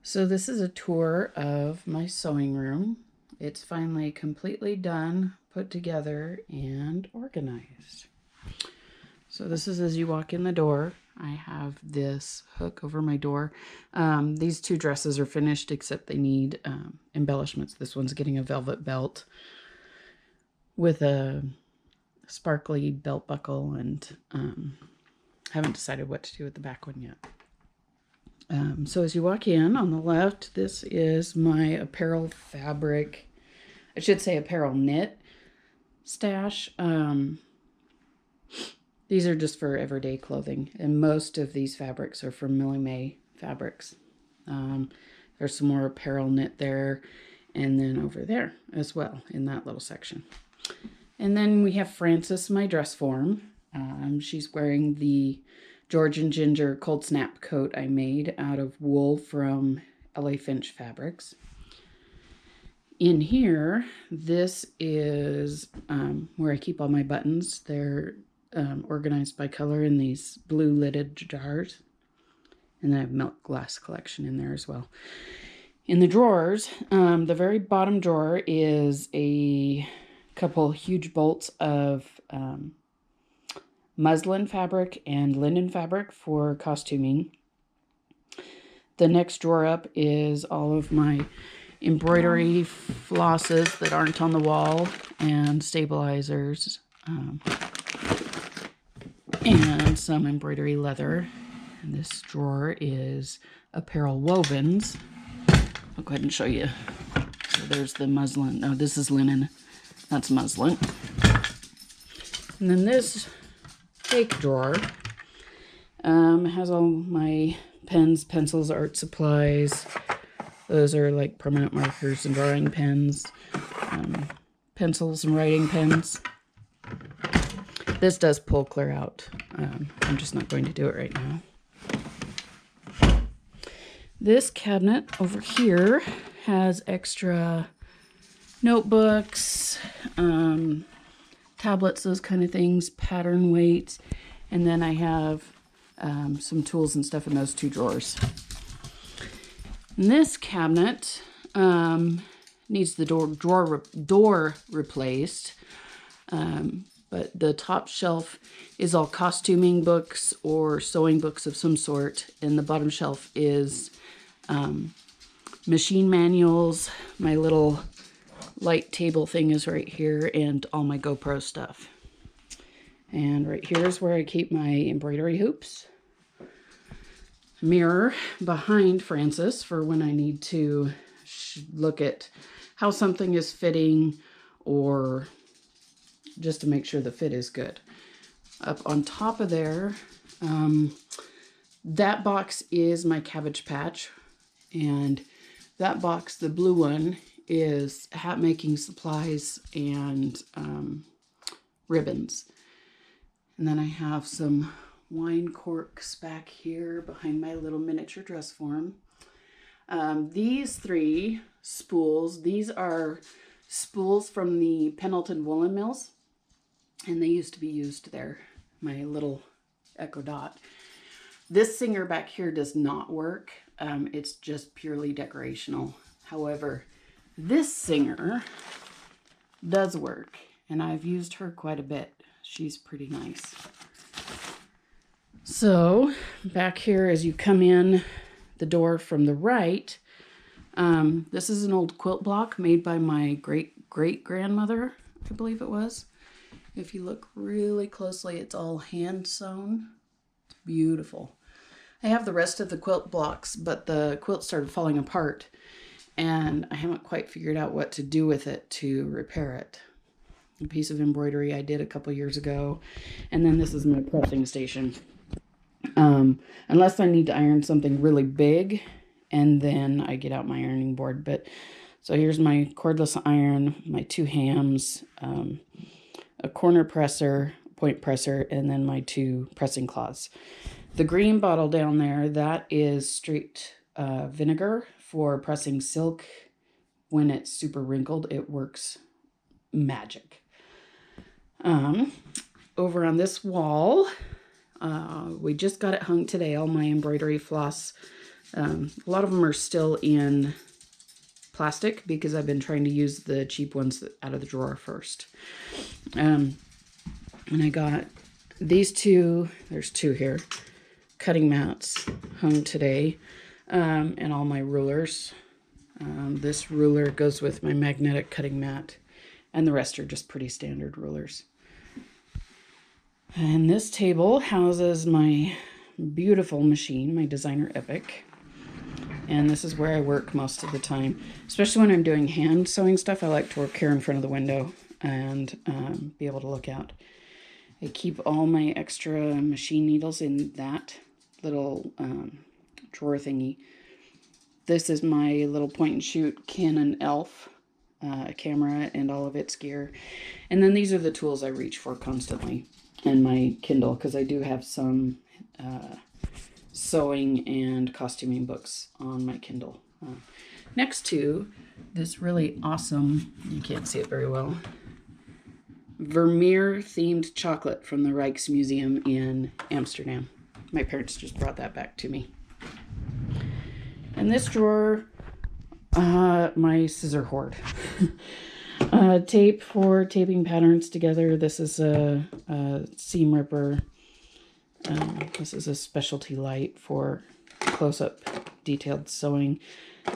So this is a tour of my sewing room. It's finally completely done, put together, and organized. So this is as you walk in the door. I have this hook over my door. These two dresses are finished except they need embellishments. This one's getting a velvet belt with a sparkly belt buckle, and haven't decided what to do with the back one yet. So as you walk in on the left, this is my apparel fabric, I should say apparel knit stash. These are just for everyday clothing, and most of these fabrics are from Millie Mae Fabrics. There's some more apparel knit there, and then over there as well in that little section. And then we have Frances, my dress form. She's wearing the Georgian Ginger cold snap coat I made out of wool from LA Finch Fabrics. In here, this is where I keep all my buttons. They're organized by color in these blue lidded jars. And then I have milk glass collection in there as well. In the drawers, the very bottom drawer is a couple huge bolts of muslin fabric and linen fabric for costuming. The next drawer up is all of my embroidery flosses that aren't on the wall and stabilizers, and some embroidery leather. And this drawer is apparel wovens. I'll go ahead and show you. So there's the muslin. No, this is linen. That's muslin. And then this fake drawer has all my pens, pencils, art supplies. Those are like permanent markers and drawing pens, pencils and writing pens. This does pull clear out. I'm just not going to do it right now. This cabinet over here has extra notebooks, tablets, those kind of things, pattern weights, and then I have some tools and stuff in those two drawers. And this cabinet needs the door replaced, but the top shelf is all costuming books or sewing books of some sort, and the bottom shelf is machine manuals. My little light table thing is right here, and all my GoPro stuff. And right here is where I keep my embroidery hoops. Mirror behind Frances for when I need to look at how something is fitting, or just to make sure the fit is good. Up on top of there, that box is my cabbage patch, and that box, the blue one, is hat making supplies and ribbons. And then I have some wine corks back here behind my little miniature dress form. These three spools, these are spools from the Pendleton Woolen Mills, and they used to be used there, my little Echo Dot. This singer back here does not work. It's just purely decorational. However, this singer does work, and I've used her quite a bit. She's pretty nice. So back here, as you come in the door from the right, this is an old quilt block made by my great-great-grandmother, I believe it was. If you look really closely, it's all hand sewn. It's beautiful. I have the rest of the quilt blocks, but the quilt started falling apart, and I haven't quite figured out what to do with it to repair it. A piece of embroidery I did a couple years ago, and then this is my pressing station. Unless I need to iron something really big, and then I get out my ironing board. But so here's my cordless iron, my two hams, a corner presser, point presser, and then my two pressing cloths. The green bottle down there, that is straight vinegar for pressing silk. When it's super wrinkled, it works magic. Over on this wall, we just got it hung today, all my embroidery floss A lot of them are still in plastic because I've been trying to use the cheap ones out of the drawer first. And I got these two, there's two here, cutting mats hung today, and all my rulers. This ruler goes with my magnetic cutting mat, and the rest are just pretty standard rulers. And this table houses my beautiful machine, my Designer Epic. And this is where I work most of the time. Especially when I'm doing hand sewing stuff, I like to work here in front of the window and be able to look out. I keep all my extra machine needles in that little drawer thingy. This is my little point and shoot Canon ELPH camera and all of its gear. And then these are the tools I reach for constantly. And my Kindle, because I do have some sewing and costuming books on my Kindle. Next to this really awesome, you can't see it very well, Vermeer themed chocolate from the Rijksmuseum in Amsterdam. My parents just brought that back to me. And this drawer, my scissor hoard. Tape for taping patterns together. This is a seam ripper. This is a specialty light for close-up detailed sewing.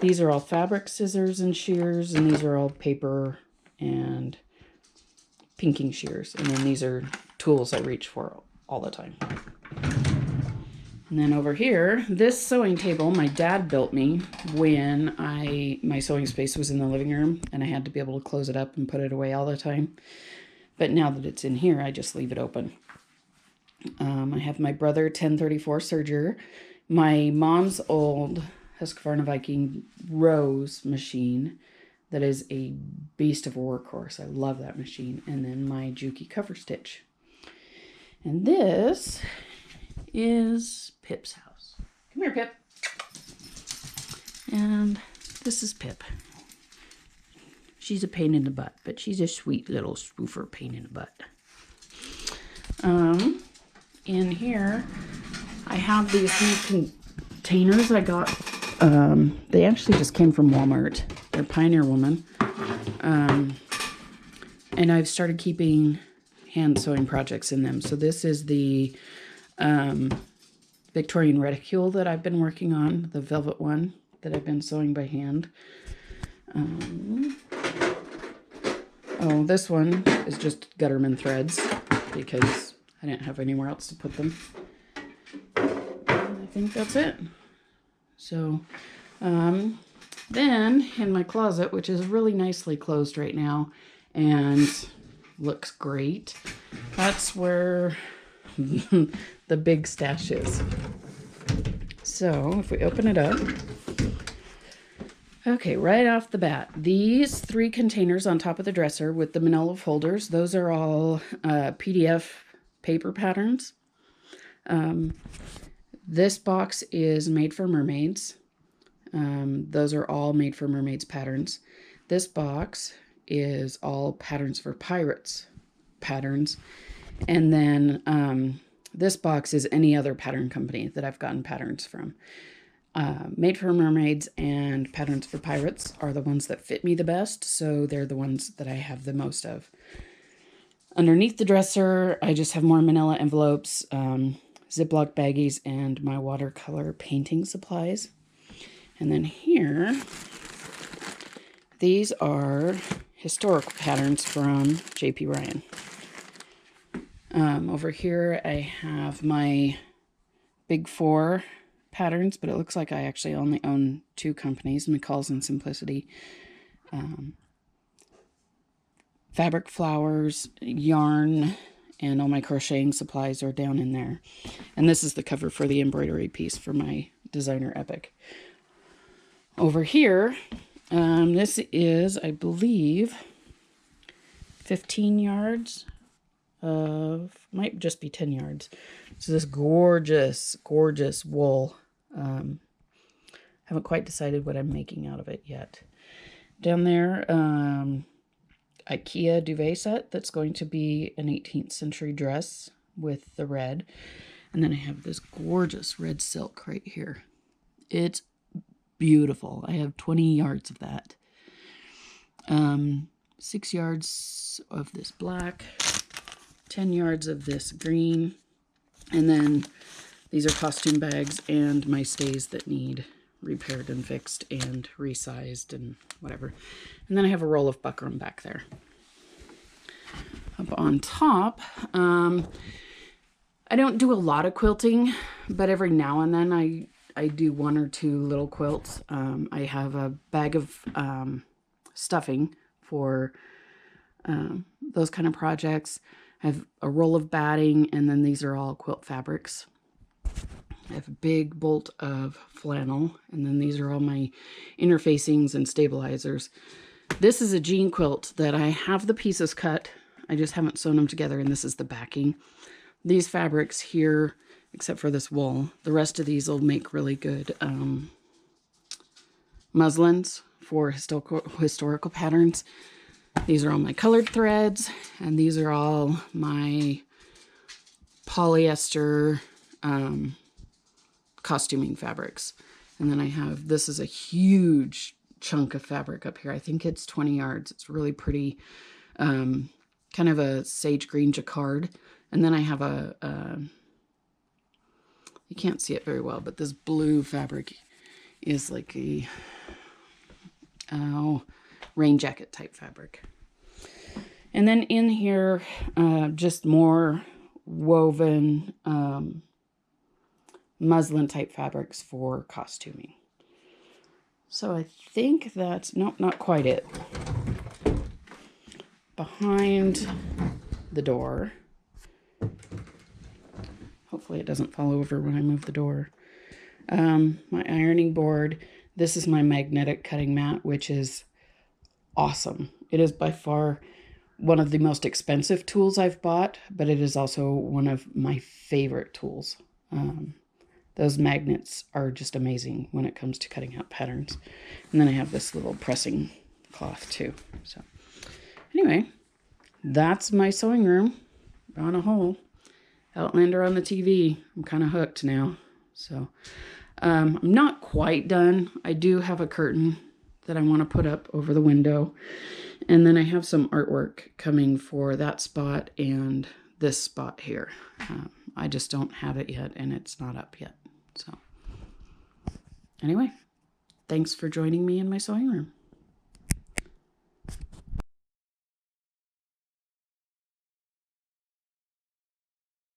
These are all fabric scissors and shears, and these are all paper and pinking shears. And then these are tools I reach for all the time. And then over here, this sewing table my dad built me when my sewing space was in the living room and I had to be able to close it up and put it away all the time. But now that it's in here, I just leave it open. I have my brother 1034 Serger, my mom's old Husqvarna Viking Rose machine that is a beast of a workhorse. I love that machine. And then my Juki cover stitch. And this is Pip's house. Come here, Pip. And this is Pip. She's a pain in the butt, but she's a sweet little spoofer pain in the butt. In here, I have these new containers I got. They actually just came from Walmart. They're Pioneer Woman. And I've started keeping hand sewing projects in them. So this is the Victorian reticule that I've been working on, the velvet one that I've been sewing by hand. Oh, this one is just Gutterman threads because I didn't have anywhere else to put them. I think that's it. So, then in my closet, which is really nicely closed right now and looks great, that's where the big stash is. So if we open it up, okay, right off the bat, these 3 containers on top of the dresser with the manila folders, those are all PDF paper patterns. This box is made for mermaids. Those are all made for mermaids patterns. This box is all patterns for pirates patterns. And then this box is any other pattern company that I've gotten patterns from. Made for mermaids and patterns for pirates are the ones that fit me the best, so they're the ones that I have the most of. Underneath the dresser, I just have more manila envelopes, Ziploc baggies, and my watercolor painting supplies. And then here, these are historical patterns from J.P. Ryan. Over here, I have my Big 4 patterns, but it looks like I actually only own 2 companies, McCall's and Simplicity. Fabric flowers, yarn, and all my crocheting supplies are down in there. And this is the cover for the embroidery piece for my Designer Epic. Over here, this is, I believe, 15 yards of, might just be 10 yards. So this gorgeous, gorgeous wool. Haven't quite decided what I'm making out of it yet. Down there, IKEA duvet set that's going to be an 18th century dress with the red. And then I have this gorgeous red silk right here. It's beautiful. I have 20 yards of that. 6 yards of this black, 10 yards of this green, and then these are costume bags and my stays that need repaired and fixed and resized and whatever. And then I have a roll of buckram back there. Up on top, I don't do a lot of quilting, but every now and then I do 1 or 2 little quilts. I have a bag of stuffing for those kind of projects. I have a roll of batting, and then these are all quilt fabrics. I have a big bolt of flannel, and then these are all my interfacings and stabilizers. This is a jean quilt that I have the pieces cut. I just haven't sewn them together, and this is the backing. These fabrics here, except for this wool, the rest of these will make really good muslins for historical patterns. These are all my colored threads, and these are all my polyester costuming fabrics. And then I have, this is a huge chunk of fabric up here. I think it's 20 yards. It's really pretty, kind of a sage green jacquard. And then I have you can't see it very well, but this blue fabric is like a rain jacket type fabric. And then in here, just more woven muslin type fabrics for costuming. So I think that's, nope, not quite it. Behind the door, hopefully it doesn't fall over when I move the door, my ironing board. This is my magnetic cutting mat, which is awesome. It is by far one of the most expensive tools I've bought, but it is also one of my favorite tools. Those magnets are just amazing when it comes to cutting out patterns. And then I have this little pressing cloth too. So anyway, that's my sewing room on a whole. Outlander on the TV. I'm kind of hooked now. So I'm not quite done. I do have a curtain that I want to put up over the window. And then I have some artwork coming for that spot and this spot here. I just don't have it yet, and it's not up yet. So anyway, thanks for joining me in my sewing room.